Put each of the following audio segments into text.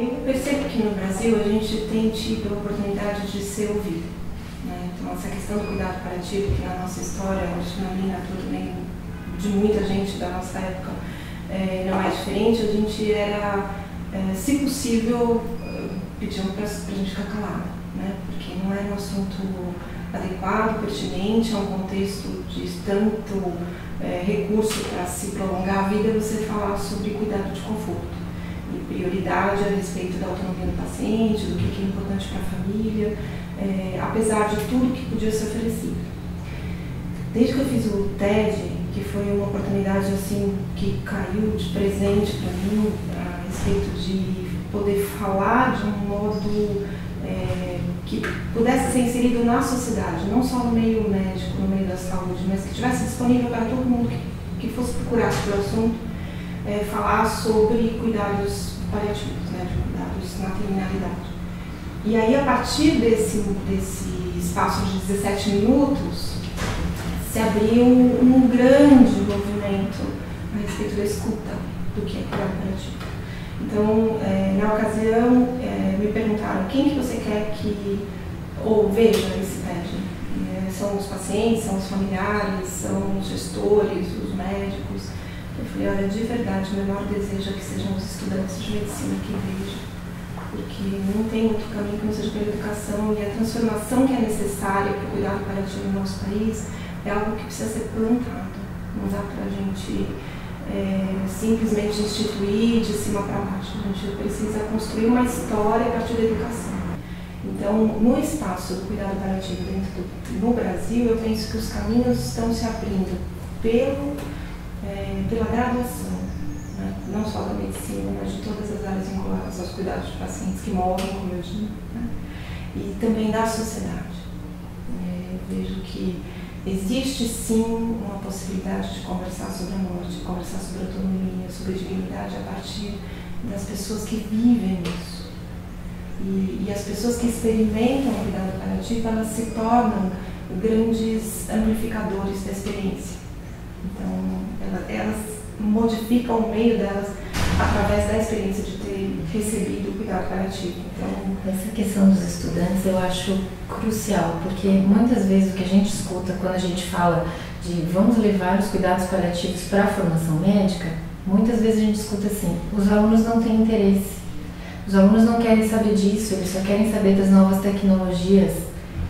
Eu percebo que no Brasil a gente tem tido a oportunidade de ser ouvido, né? Então essa questão do cuidado paliativo, que na nossa história, acho que na minha, também de muita gente da nossa época, não é diferente. A gente era, se possível, pedindo para a gente ficar calada, né? Porque não é um assunto adequado, pertinente, é um contexto de tanto recurso para se prolongar a vida, você falar sobre cuidado de conforto e prioridade a respeito da autonomia do paciente, do que é importante para a família, apesar de tudo que podia ser oferecido. Desde que eu fiz o TED, que foi uma oportunidade assim que caiu de presente para mim a respeito de poder falar de um modo que pudesse ser inserido na sociedade, não só no meio médico, no meio da saúde, mas que estivesse disponível para todo mundo que fosse procurar sobre o assunto, falar sobre cuidados paliativos, né, de cuidados na terminalidade. E aí, a partir desse espaço de 17 minutos, se abriu um grande movimento a respeito da escuta do que é cuidado paliativo. Então, na ocasião, me perguntaram quem que você quer que veja esse TED. São os pacientes, são os familiares, são os gestores, os médicos. Eu falei, olha, de verdade, meu maior desejo é que sejam os estudantes de medicina que vejam, porque não tem outro caminho que não seja pela educação, e a transformação que é necessária para o cuidado paliativo no nosso país é algo que precisa ser plantado. Não dá para a gente simplesmente instituir de cima para baixo. A gente precisa construir uma história a partir da educação. Então, no espaço do cuidado paliativo no Brasil, eu penso que os caminhos estão se abrindo pela graduação, né? Não só da medicina, mas de todas as áreas vinculadas aos cuidados de pacientes que morrem, como eu digo, né? E também da sociedade. Eu vejo que existe sim uma possibilidade de conversar sobre a morte, de conversar sobre autonomia, sobre dignidade a partir das pessoas que vivem isso. E as pessoas que experimentam o cuidado paliativo, elas se tornam grandes amplificadores da experiência. Então, elas modificam o meio delas através da experiência de ter recebido o cuidado paliativo. Então, essa questão dos estudantes eu acho crucial, porque muitas vezes o que a gente escuta quando a gente fala de vamos levar os cuidados paliativos para a formação médica, muitas vezes a gente escuta assim, os alunos não têm interesse, os alunos não querem saber disso, eles só querem saber das novas tecnologias.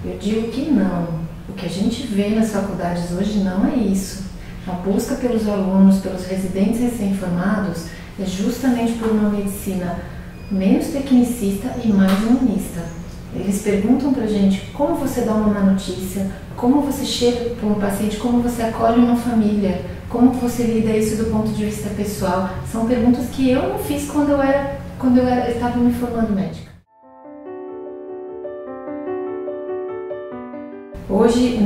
Eu digo que não, o que a gente vê nas faculdades hoje não é isso. A busca pelos alunos, pelos residentes recém-formados, é justamente por uma medicina menos tecnicista e mais humanista. Eles perguntam pra gente como você dá uma má notícia, como você chega para um paciente, como você acolhe uma família, como você lida isso do ponto de vista pessoal. São perguntas que eu não fiz quando eu estava me formando médica. Hoje,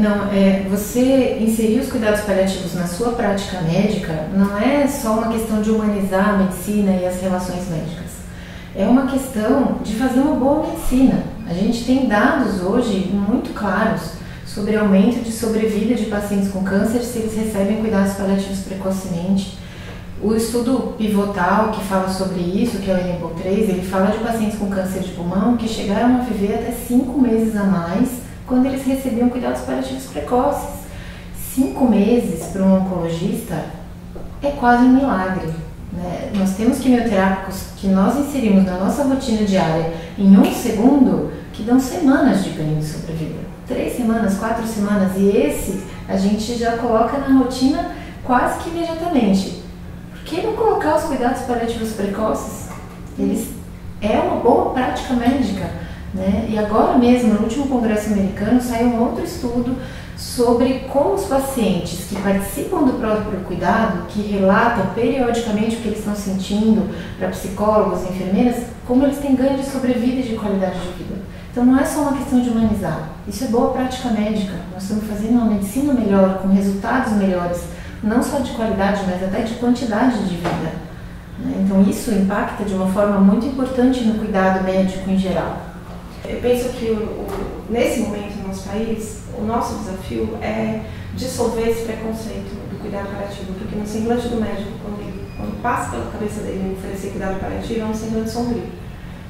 você inserir os cuidados paliativos na sua prática médica não é só uma questão de humanizar a medicina e as relações médicas. É uma questão de fazer uma boa medicina. A gente tem dados hoje muito claros sobre aumento de sobrevida de pacientes com câncer se eles recebem cuidados paliativos precocemente. O estudo pivotal que fala sobre isso, que é o ENABLE-3, ele fala de pacientes com câncer de pulmão que chegaram a viver até 5 meses a mais quando eles recebiam cuidados paliativos precoces. 5 meses para um oncologista é quase um milagre, né? Nós temos quimioterápicos que nós inserimos na nossa rotina diária em 1 segundo que dão semanas de ganho de sobrevida. 3 semanas, 4 semanas, e esse a gente já coloca na rotina quase que imediatamente. Por que não colocar os cuidados paliativos precoces? É uma boa prática médica, né? E agora mesmo, no último congresso americano, saiu um outro estudo sobre como os pacientes que participam do próprio cuidado, que relatam periodicamente o que eles estão sentindo para psicólogos e enfermeiras, como eles têm ganho de sobrevida e de qualidade de vida. Então não é só uma questão de humanizar, isso é boa prática médica. Nós estamos fazendo uma medicina melhor, com resultados melhores, não só de qualidade, mas até de quantidade de vida. Então isso impacta de uma forma muito importante no cuidado médico em geral. Eu penso que nesse momento no nosso país, o nosso desafio é dissolver esse preconceito do cuidado paliativo, porque no semblante do médico, quando passa pela cabeça dele oferecer cuidado paliativo, é um semblante sombrio.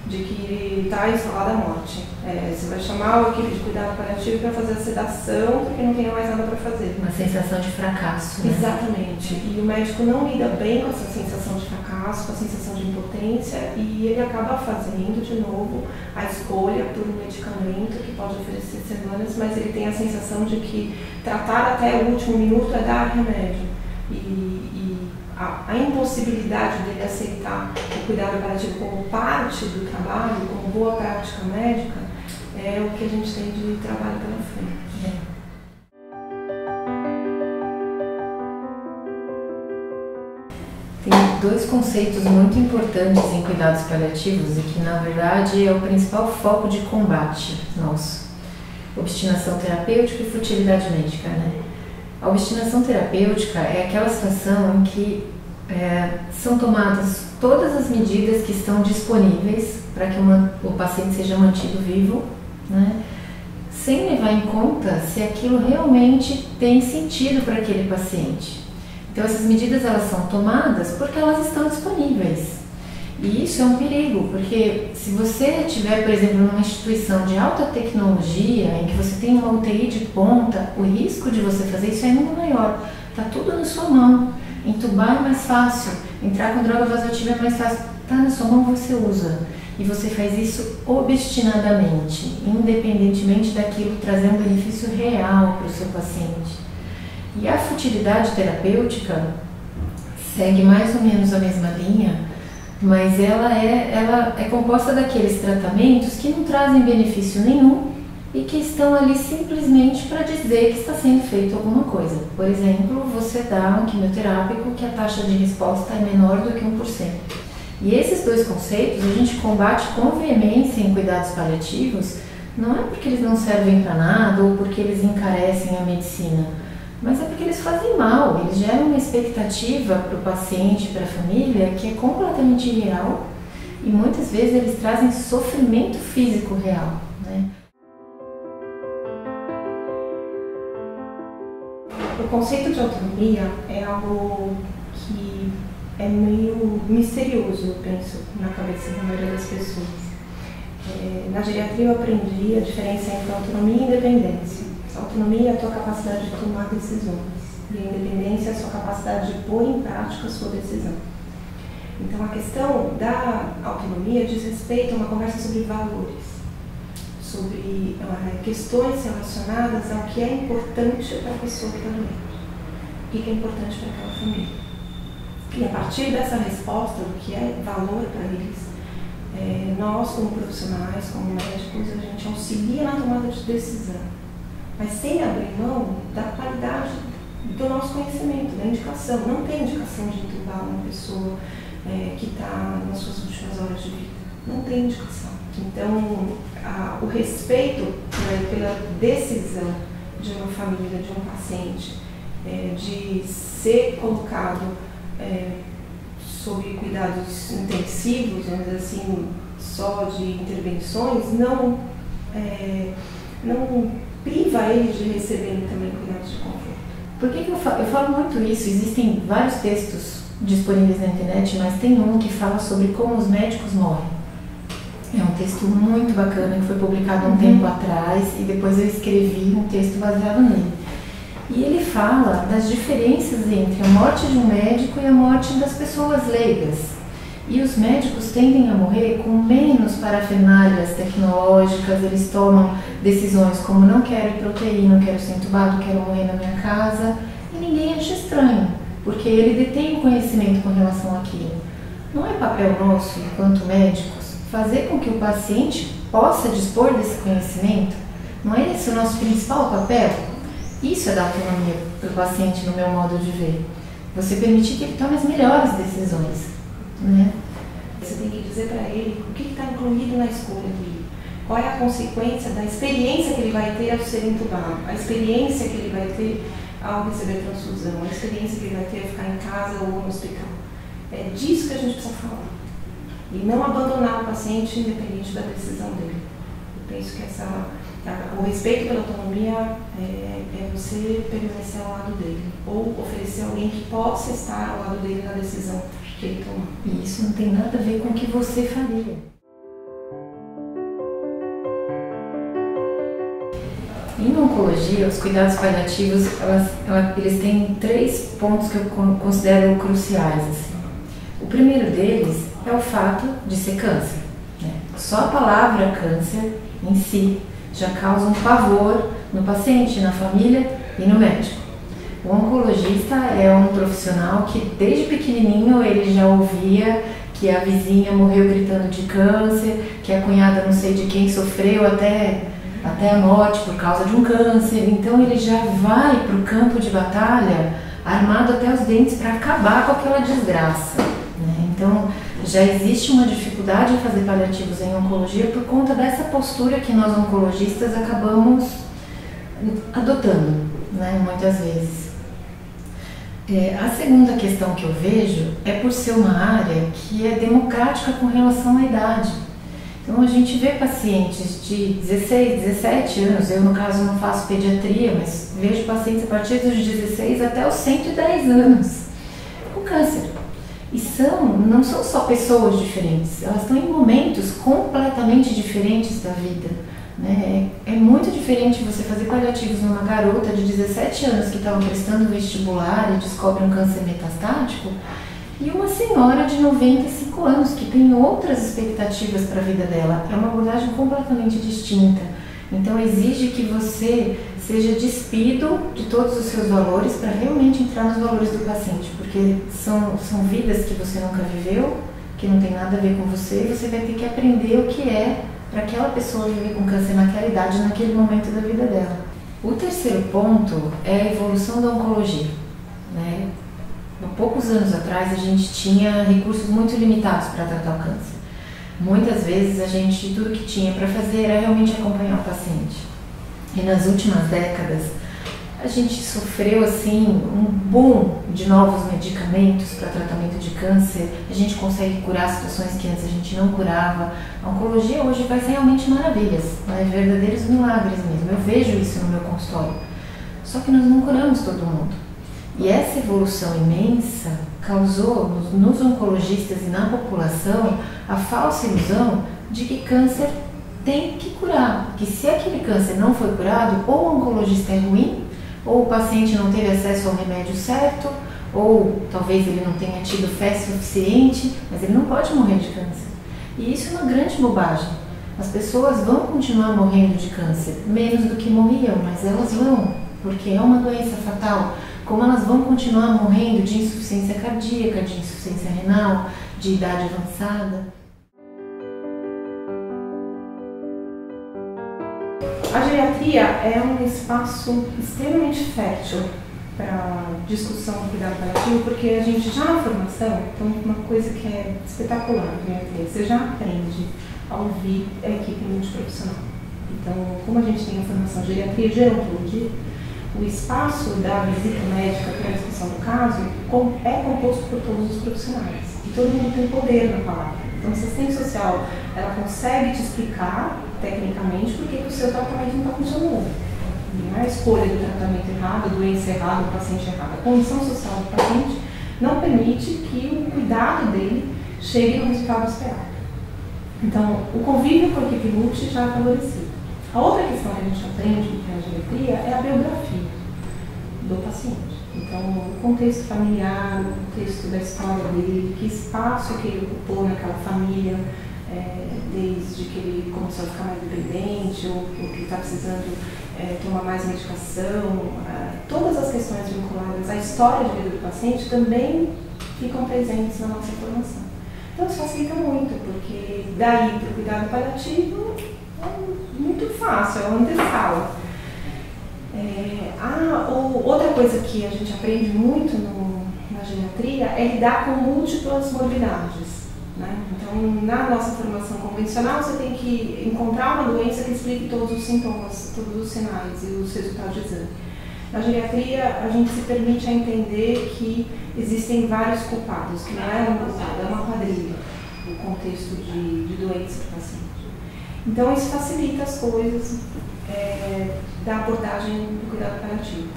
de que está instalada a morte. Você vai chamar a equipe de cuidado paliativo para fazer a sedação porque não tem mais nada para fazer. Uma sensação de fracasso. Né? Exatamente. E o médico não lida bem com essa sensação de fracasso, com a sensação de impotência, e ele acaba fazendo de novo a escolha por um medicamento que pode oferecer semanas, mas ele tem a sensação de que tratar até o último minuto é dar remédio. A impossibilidade dele aceitar o cuidado paliativo como parte do trabalho, como boa prática médica, é o que a gente tem de trabalho pela frente. Tem dois conceitos muito importantes em cuidados paliativos e que, na verdade, é o principal foco de combate nosso: obstinação terapêutica e futilidade médica, né? A obstinação terapêutica é aquela situação em que são tomadas todas as medidas que estão disponíveis para que o paciente seja mantido vivo, né? Sem levar em conta se aquilo realmente tem sentido para aquele paciente. Então essas medidas elas são tomadas porque elas estão disponíveis. E isso é um perigo, porque se você estiver, por exemplo, numa instituição de alta tecnologia, em que você tem uma UTI de ponta, o risco de você fazer isso é ainda maior. Está tudo na sua mão. Entubar é mais fácil, entrar com droga vasoativa é mais fácil. Está na sua mão, você usa. E você faz isso obstinadamente, independentemente daquilo trazer um benefício real para o seu paciente. E a futilidade terapêutica segue mais ou menos a mesma linha, mas ela é composta daqueles tratamentos que não trazem benefício nenhum e que estão ali simplesmente para dizer que está sendo feito alguma coisa. Por exemplo, você dá um quimioterápico que a taxa de resposta é menor do que 1%. E esses dois conceitos a gente combate com veemência em cuidados paliativos, não é porque eles não servem para nada ou porque eles encarecem a medicina, mas é porque eles fazem mal, eles geram uma expectativa para o paciente, para a família, que é completamente irreal, e muitas vezes eles trazem sofrimento físico real, né? O conceito de autonomia é algo que é meio misterioso, eu penso, na cabeça da maioria das pessoas. Na geriatria eu aprendi a diferença entre autonomia e independência. A autonomia é a tua capacidade de tomar decisões e a independência é a sua capacidade de pôr em prática a sua decisão. Então a questão da autonomia diz respeito a uma conversa sobre valores, sobre questões relacionadas ao que é importante para a pessoa que está doente, o que é importante para aquela família. E a partir dessa resposta do que é valor para eles, nós como profissionais, como médicos, a gente auxilia na tomada de decisão, mas sem abrir mão da qualidade do nosso conhecimento, da indicação. Não tem indicação de entubar uma pessoa que está nas suas últimas horas de vida. Não tem indicação. Então, o respeito pela decisão de uma família, de um paciente, de ser colocado sob cuidados intensivos, vamos dizer assim, só de intervenções, não priva eles de receberem também cuidados de conforto. Por que eu falo muito isso? Existem vários textos disponíveis na internet, mas tem um que fala sobre como os médicos morrem. É um texto muito bacana que foi publicado há um tempo atrás e depois eu escrevi um texto baseado nele. E ele fala das diferenças entre a morte de um médico e a morte das pessoas leigas. E os médicos tendem a morrer com menos parafernálias tecnológicas, eles tomam decisões como não quero ir para UTI, não quero ser entubado, quero morrer na minha casa, e ninguém acha estranho, porque ele detém o conhecimento com relação àquilo. Não é papel nosso, enquanto médicos, fazer com que o paciente possa dispor desse conhecimento? Não é esse o nosso principal papel? Isso é dar autonomia para o paciente, no meu modo de ver. Você permitir que ele tome as melhores decisões. Né? Você tem que dizer para ele o que está incluído na escolha dele, qual é a consequência da experiência que ele vai ter ao ser entubado, a experiência que ele vai ter ao receber transfusão, a experiência que ele vai ter ao ficar em casa ou no hospital. É disso que a gente precisa falar. E não abandonar o paciente independente da decisão dele. Eu penso que o respeito pela autonomia é você permanecer ao lado dele, ou oferecer alguém que possa estar ao lado dele na decisão que ele tomar. E isso não tem nada a ver com o que você faria. Em oncologia, os cuidados paliativos, eles têm 3 pontos que eu considero cruciais. Assim. O primeiro deles é o fato de ser câncer. Né? Só a palavra câncer em si já causa um pavor no paciente, na família e no médico. O oncologista é um profissional que desde pequenininho ele já ouvia que a vizinha morreu gritando de câncer, que a cunhada não sei de quem sofreu até a morte por causa de um câncer. Então ele já vai para o campo de batalha armado até os dentes para acabar com aquela desgraça. Né? Então já existe uma dificuldade em fazer paliativos em oncologia por conta dessa postura que nós oncologistas acabamos adotando, né? Muitas vezes. A segunda questão que eu vejo é por ser uma área que é democrática com relação à idade. Então a gente vê pacientes de 16, 17 anos, eu no caso não faço pediatria, mas vejo pacientes a partir dos 16 até os 110 anos com câncer. E não são só pessoas diferentes, elas estão em momentos completamente diferentes da vida. Né? É muito diferente você fazer paliativos numa garota de 17 anos que estava prestando vestibular e descobre um câncer metastático e uma senhora de 95 anos que tem outras expectativas para a vida dela. É uma abordagem completamente distinta. Então exige que você seja despido de todos os seus valores para realmente entrar nos valores do paciente, porque são vidas que você nunca viveu, que não tem nada a ver com você, e você vai ter que aprender o que é para aquela pessoa viver com câncer naquela idade, naquele momento da vida dela. O terceiro ponto é a evolução da oncologia. Né? Há poucos anos atrás a gente tinha recursos muito limitados para tratar o câncer. Muitas vezes tudo que tinha para fazer era realmente acompanhar o paciente. E nas últimas décadas a gente sofreu assim um boom de novos medicamentos para tratamento de câncer. A gente consegue curar situações que antes a gente não curava. A oncologia hoje faz realmente maravilhas, né? Verdadeiros milagres mesmo. Eu vejo isso no meu consultório. Só que nós não curamos todo mundo. E essa evolução imensa causou nos oncologistas e na população a falsa ilusão de que câncer tem que curar, que se aquele câncer não foi curado, ou o oncologista é ruim, ou o paciente não teve acesso ao remédio certo, ou talvez ele não tenha tido fé suficiente, mas ele não pode morrer de câncer. E isso é uma grande bobagem. As pessoas vão continuar morrendo de câncer, menos do que morriam, mas elas vão, porque é uma doença fatal. Como elas vão continuar morrendo de insuficiência cardíaca, de insuficiência renal, de idade avançada. A geriatria é um espaço extremamente fértil para discussão do cuidado paliativo, porque a gente já na formação, então uma coisa que é espetacular na geriatria, você já aprende a ouvir a equipe multiprofissional. Então, como a gente tem a formação de geriatria e gerontologia, o espaço da visita médica para a discussão do caso é composto por todos os profissionais e todo mundo tem poder na palavra. Então, a assistente social ela consegue te explicar tecnicamente por que o seu tratamento não está funcionando. Não é a escolha do tratamento errado, a doença errada, o paciente errado. A condição social do paciente não permite que o cuidado dele chegue no resultado esperado. Então, o convívio com a equipe multi já é favorecido. A outra questão que a gente aprende na geriatria é a biografia do paciente. Então, o contexto familiar, o contexto da história dele, que espaço que ele ocupou naquela família, desde que ele começou a ficar mais dependente ou que está precisando tomar mais medicação. Todas as questões vinculadas à história de vida do paciente também ficam presentes na nossa formação. Então, isso facilita muito, porque daí para o cuidado paliativo é muito fácil, é uma antessala. Outra coisa que a gente aprende muito na geriatria é lidar com múltiplas morbidades. Né? Então, na nossa formação convencional, você tem que encontrar uma doença que explique todos os sintomas, todos os sinais e os resultados de exame. Na geriatria, a gente se permite a entender que existem vários culpados, que não é um culpado, é uma quadrilha, no contexto de doença do paciente. Então, isso facilita as coisas da abordagem do cuidado paliativo.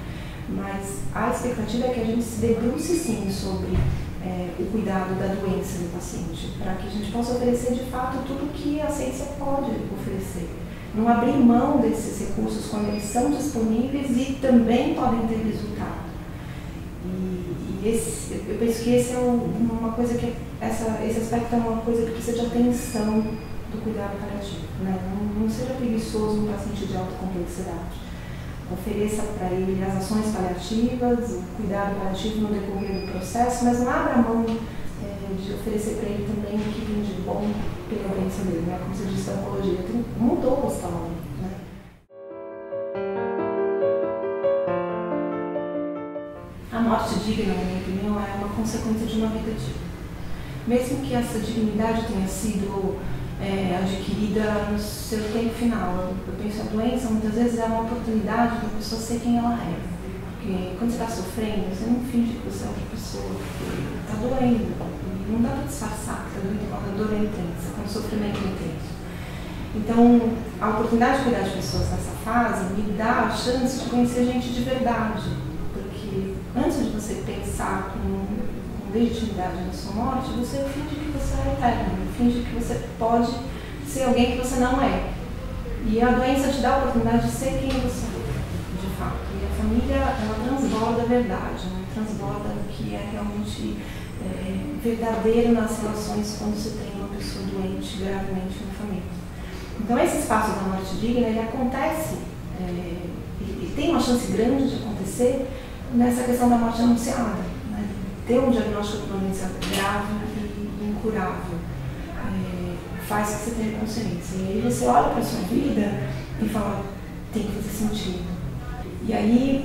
Mas a expectativa é que a gente se debruce, sim, sobre o cuidado da doença do paciente, para que a gente possa oferecer, de fato, tudo o que a ciência pode oferecer. não abrir mão desses recursos quando eles são disponíveis e também podem ter resultado. Eu penso que esse é uma coisa que esse aspecto é uma coisa que precisa de atenção do cuidado paliativo, né? Não seja preguiçoso no paciente de alta complexidade. Ofereça para ele as ações paliativas, o cuidado paliativo no decorrer do processo, mas não abra mão de oferecer para ele também o que vem de bom pela doença dele, né? Como você disse, a oncologia mudou a história, né? A morte digna, na minha opinião, é uma consequência de uma vida digna. Mesmo que essa dignidade tenha sido adquirida no seu tempo final. Eu penso que a doença muitas vezes é uma oportunidade da pessoa ser quem ela é. Porque quando você está sofrendo, você não finge que você é outra pessoa, porque está doendo. Não dá para disfarçar que está doendo quando a dor é intensa, quando o sofrimento é intenso. Então, a oportunidade de cuidar de pessoas nessa fase me dá a chance de conhecer gente de verdade. Porque antes de você pensar com legitimidade na sua morte, você finge que você é eterno, finge que você pode ser alguém que você não é. E a doença te dá a oportunidade de ser quem você é, de fato. E a família, ela transborda a verdade, né? Transborda o que é realmente verdadeiro nas relações quando você tem uma pessoa doente gravemente na família. Então esse espaço da morte digna, ele acontece, ele tem uma chance grande de acontecer nessa questão da morte anunciada. Ter um diagnóstico de uma doença grave e incurável faz que você tenha consciência. E aí você olha para a sua vida e fala, tem que fazer sentido. E aí,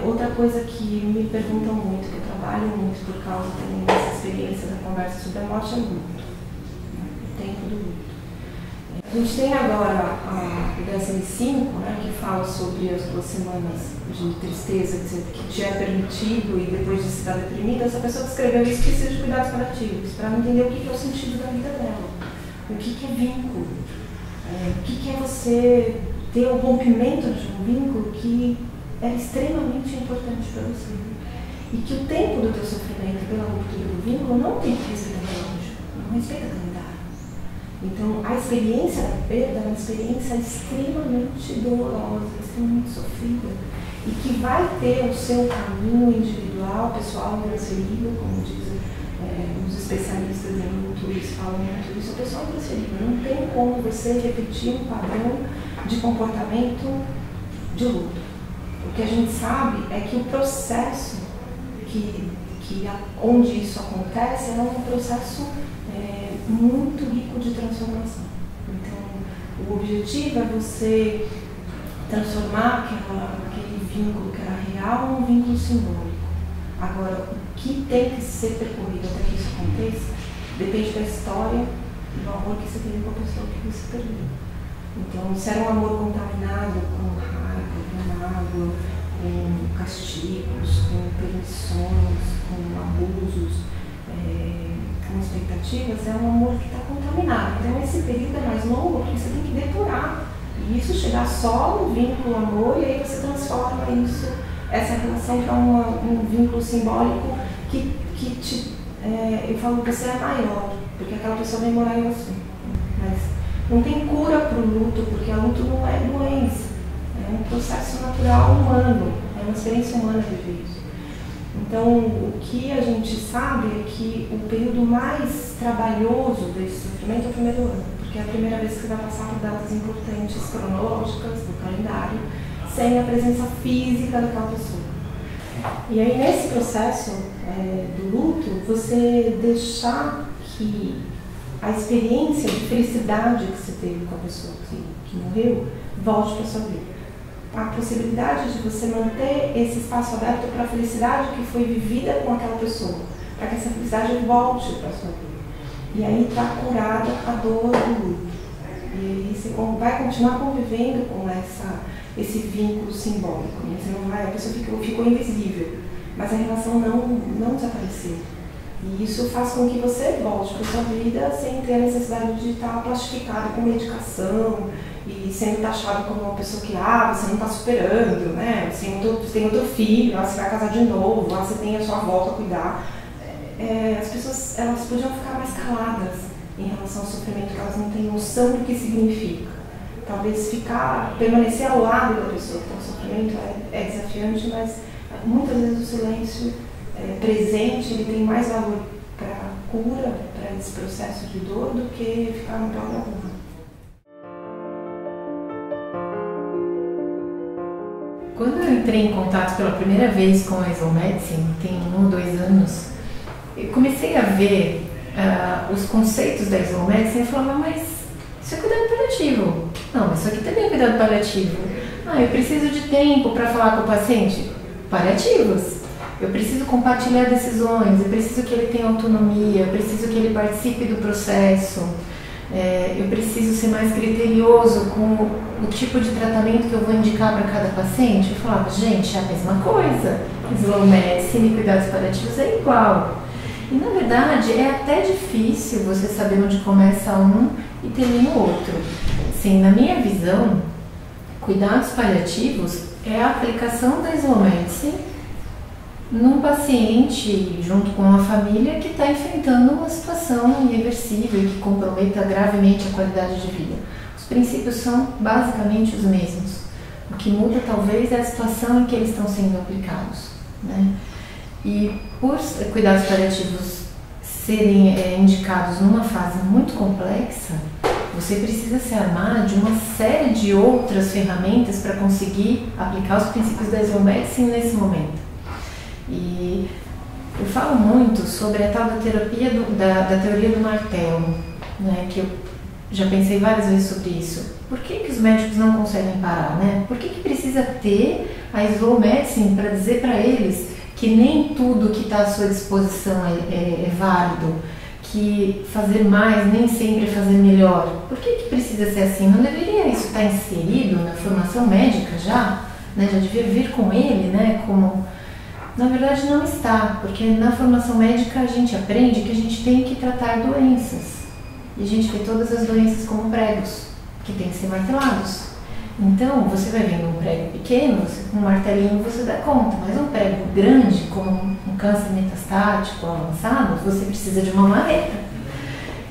outra coisa que me perguntam muito, que eu trabalho muito por causa também dessa experiência da conversa sobre a morte, é o luto. O tempo do luto. A gente tem agora o DSM-5, né, que fala sobre as 2 semanas de tristeza que te é permitido e depois de estar deprimida. Essa pessoa que escreveu isso precisa de cuidados paliativos para entender o que é o sentido da vida dela, o que é vínculo, o que é você ter o rompimento de um vínculo que é extremamente importante para você. E que o tempo do teu sofrimento pela ruptura do vínculo não tem que respeitar o relógio, não respeita a calendário. Então, a experiência da perda é uma experiência extremamente dolorosa, extremamente sofrida, e que vai ter o seu caminho individual, pessoal, intransferível, como dizem os especialistas em luto, eles falam muito isso, é pessoal intransferível. Não tem como você repetir um padrão de comportamento de luto. O que a gente sabe é que o processo onde isso acontece é um processo muito rico de transformação. Então, o objetivo é você transformar aquele vínculo que era real num vínculo simbólico. Agora, o que tem que ser percorrido até que isso aconteça depende da história e do amor que você teve com a pessoa que você perdeu. Então, se era um amor contaminado com raiva, com mágoa, com castigos, com permissões, com abusos, com expectativas, é um amor que está contaminado. Então esse período é mais longo porque você tem que depurar. E isso chegar só no vínculo amor, e aí você transforma essa relação para um vínculo simbólico que eu falo que você é maior, porque aquela pessoa vai morar em você. Mas não tem cura para o luto, porque o luto não é doença. É um processo natural humano, é uma experiência humana viver isso. Então, o que a gente sabe é que o período mais trabalhoso desse sofrimento é o primeiro ano, porque é a primeira vez que você vai passar por datas importantes cronológicas do calendário, sem a presença física daquela pessoa. E aí, nesse processo do luto, você deixar que a experiência de felicidade que você teve com a pessoa que morreu volte para a sua vida. A possibilidade de você manter esse espaço aberto para a felicidade que foi vivida com aquela pessoa, para que essa felicidade volte para a sua vida. E aí está curada a dor do luto. E aí você vai continuar convivendo com esse vínculo simbólico. Né? Você não vai, a pessoa ficou invisível, mas a relação não desapareceu. E isso faz com que você volte para a sua vida sem ter a necessidade de estar plastificado com medicação e sendo taxado como uma pessoa que, você não está superando, né? Você tem outro filho, você vai casar de novo, você tem a sua avó para cuidar. As pessoas, elas podiam ficar mais caladas em relação ao sofrimento, que elas não têm noção do que significa. talvez permanecer ao lado da pessoa que está em sofrimento é desafiante, mas muitas vezes o silêncio presente ele tem mais valor para a cura, para esse processo de dor, do que ficar no pé da rua. Quando eu entrei em contato pela primeira vez com a Slow Medicine, tem 1 ou 2 anos, eu comecei a ver os conceitos da Slow Medicine e falava, mas isso é cuidado paliativo. Não, isso aqui também é cuidado paliativo. Eu preciso de tempo para falar com o paciente. Paliativos. Eu preciso compartilhar decisões, eu preciso que ele tenha autonomia, eu preciso que ele participe do processo. Eu preciso ser mais criterioso com o tipo de tratamento que eu vou indicar para cada paciente. Eu falava, gente, é a mesma coisa. Slow Medicine e cuidados paliativos é igual. E na verdade é até difícil você saber onde começa um e termina o outro. Sim, na minha visão, cuidados paliativos é a aplicação da Slow Medicine num paciente, junto com uma família que está enfrentando uma situação irreversível que comprometa gravemente a qualidade de vida. Os princípios são basicamente os mesmos. O que muda talvez é a situação em que eles estão sendo aplicados, né? E por cuidados paliativos serem indicados numa fase muito complexa, você precisa se armar de uma série de outras ferramentas para conseguir aplicar os princípios da Slow Medicine nesse momento. E eu falo muito sobre a tal da terapia da teoria do martelo, né, que eu já pensei várias vezes sobre isso. Por que os médicos não conseguem parar, né? Por que precisa ter a Slow Medicine para dizer para eles que nem tudo que está à sua disposição é válido, que fazer mais nem sempre é fazer melhor? Por que precisa ser assim? Não deveria isso estar inserido na formação médica já? Né? Já devia vir com ele, né? Como... Na verdade não está, porque na formação médica a gente aprende que a gente tem que tratar doenças. E a gente vê todas as doenças como pregos, que tem que ser martelados. Então, você vai vendo um prego pequeno, com um martelinho você dá conta, mas um prego grande, como um câncer metastático avançado, você precisa de uma marreta.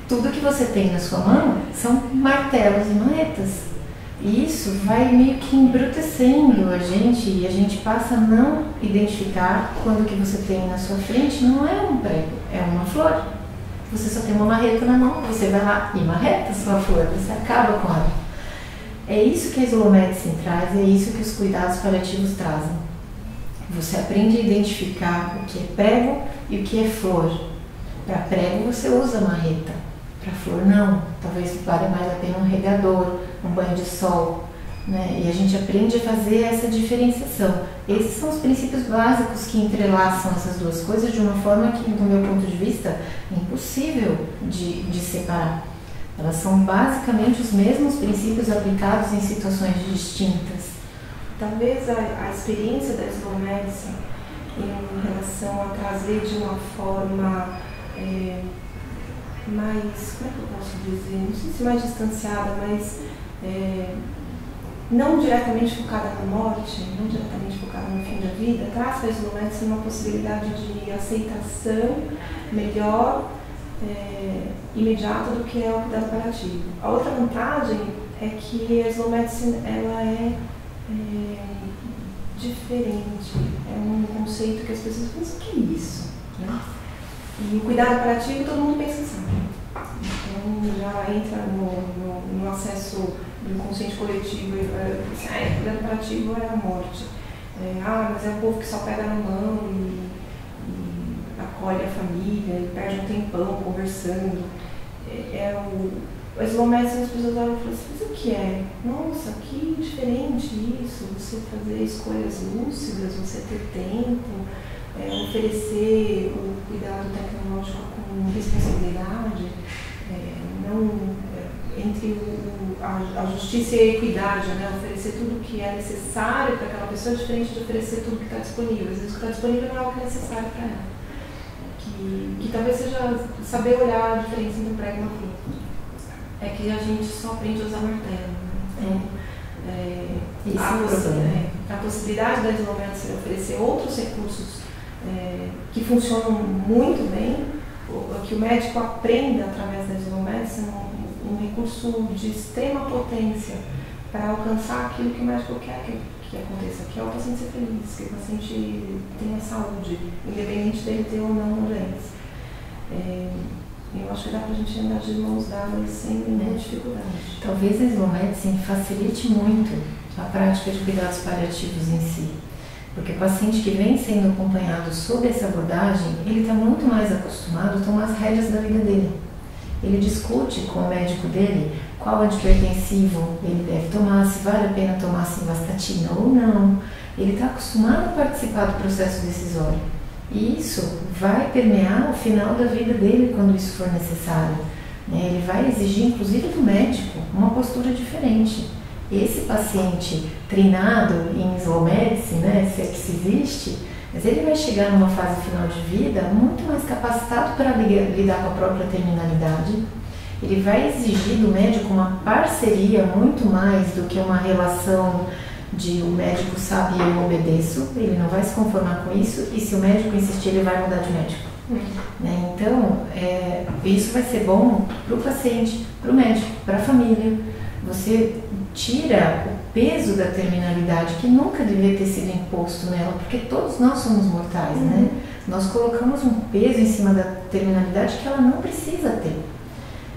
Tudo que você tem na sua mão são martelos e marretas. E isso vai meio que embrutecendo a gente e a gente passa a não identificar quando o que você tem na sua frente não é um prego, é uma flor. Você só tem uma marreta na mão, você vai lá e marreta a sua flor, você acaba com ela. É isso que a Slow Medicine traz, é isso que os cuidados paliativos trazem. Você aprende a identificar o que é prego e o que é flor. Para prego você usa marreta, para flor não. Talvez valha mais a pena um regador, um banho de sol, né? E a gente aprende a fazer essa diferenciação. Esses são os princípios básicos que entrelaçam essas duas coisas de uma forma que, do meu ponto de vista, é impossível de separar. Elas são basicamente os mesmos princípios aplicados em situações distintas. Talvez a experiência da Slow Medicine em relação a trazer de uma forma mais, como é que eu posso dizer, não sei se mais distanciada, mas não diretamente focada na morte, não diretamente focada no fim da vida, traz para a Slow Medicine uma possibilidade de aceitação melhor, imediata do que é o cuidado paliativo. A outra vantagem é que a Slow Medicine ela é diferente, é um conceito que as pessoas pensam, o que é isso? Né? E o cuidado paliativo todo mundo pensa assim. Então já entra no acesso do inconsciente coletivo e o cuidado paliativo é a morte. Mas é o povo que só pega na mão e acolhe a família e perde um tempão conversando. A Slow Medicine, as pessoas olham e falam assim, mas o que é? Nossa, que diferente isso, você fazer escolhas lúcidas, você ter tempo, oferecer o cuidado tecnológico com responsabilidade, entre a justiça e a equidade, né? Oferecer tudo o que é necessário para aquela pessoa, diferente de oferecer tudo que está disponível. Às vezes o que está disponível não é algo que é necessário para ela. Que talvez seja saber olhar a diferença entre um prego e uma flor. É que a gente só aprende a usar martelo. Né? A possibilidade da Slow Medicine oferecer outros recursos que funcionam muito bem, que o médico aprenda através da Slow Medicine, um recurso de extrema potência para alcançar aquilo que o médico quer que aconteça, que é o paciente ser feliz, que o paciente tenha saúde, independente dele ter ou não doença. Eu acho que dá para a gente andar de mãos dadas sem nenhuma dificuldade. Talvez a Slow Medicine facilite muito a prática de cuidados paliativos em si. Porque o paciente que vem sendo acompanhado sob essa abordagem, ele está muito mais acostumado a tomar as rédeas da vida dele. Ele discute com o médico dele qual antipertensivo ele deve tomar, se vale a pena tomar simvastatina ou não. Ele está acostumado a participar do processo decisório. E isso vai permear o final da vida dele quando isso for necessário. Ele vai exigir, inclusive do médico, uma postura diferente. Esse paciente treinado em Slow Medicine, se é que isso existe, mas ele vai chegar numa fase final de vida muito mais capacitado para lidar com a própria terminalidade. Ele vai exigir do médico uma parceria muito mais do que uma relação de o médico sabe e eu obedeço. Ele não vai se conformar com isso e se o médico insistir, ele vai mudar de médico. Então, isso vai ser bom para o paciente, para o médico, para a família. Você tira o peso da terminalidade que nunca devia ter sido imposto nela, porque todos nós somos mortais, Nós colocamos um peso em cima da terminalidade que ela não precisa ter.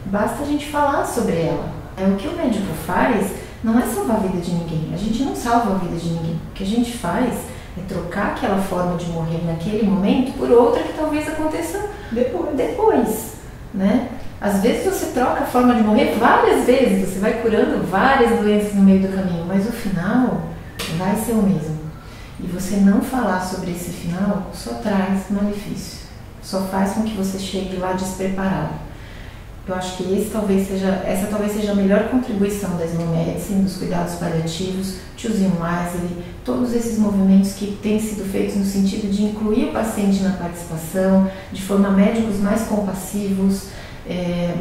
Basta a gente falar sobre ela. O que o médico faz não é salvar a vida de ninguém. A gente não salva a vida de ninguém. O que a gente faz é trocar aquela forma de morrer naquele momento por outra que talvez aconteça depois, Às vezes você troca a forma de morrer várias vezes, você vai curando várias doenças no meio do caminho, mas o final vai ser o mesmo. E você não falar sobre esse final só traz malefício, só faz com que você chegue lá despreparado. Eu acho que essa talvez seja a melhor contribuição da Slow Medicine, dos cuidados paliativos, Tiozinho Wesley, todos esses movimentos que têm sido feitos no sentido de incluir o paciente na participação, de formar médicos mais compassivos,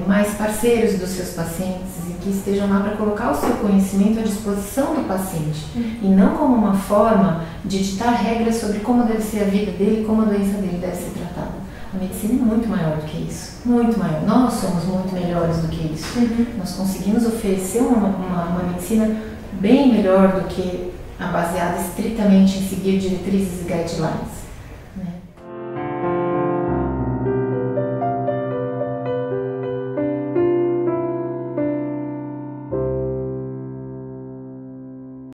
mais parceiros dos seus pacientes e que estejam lá para colocar o seu conhecimento à disposição do paciente e não como uma forma de ditar regras sobre como deve ser a vida dele e como a doença dele deve ser tratada. A medicina é muito maior do que isso, muito maior. Nós somos muito melhores do que isso. Nós conseguimos oferecer uma medicina bem melhor do que a baseada estritamente em seguir diretrizes e guidelines.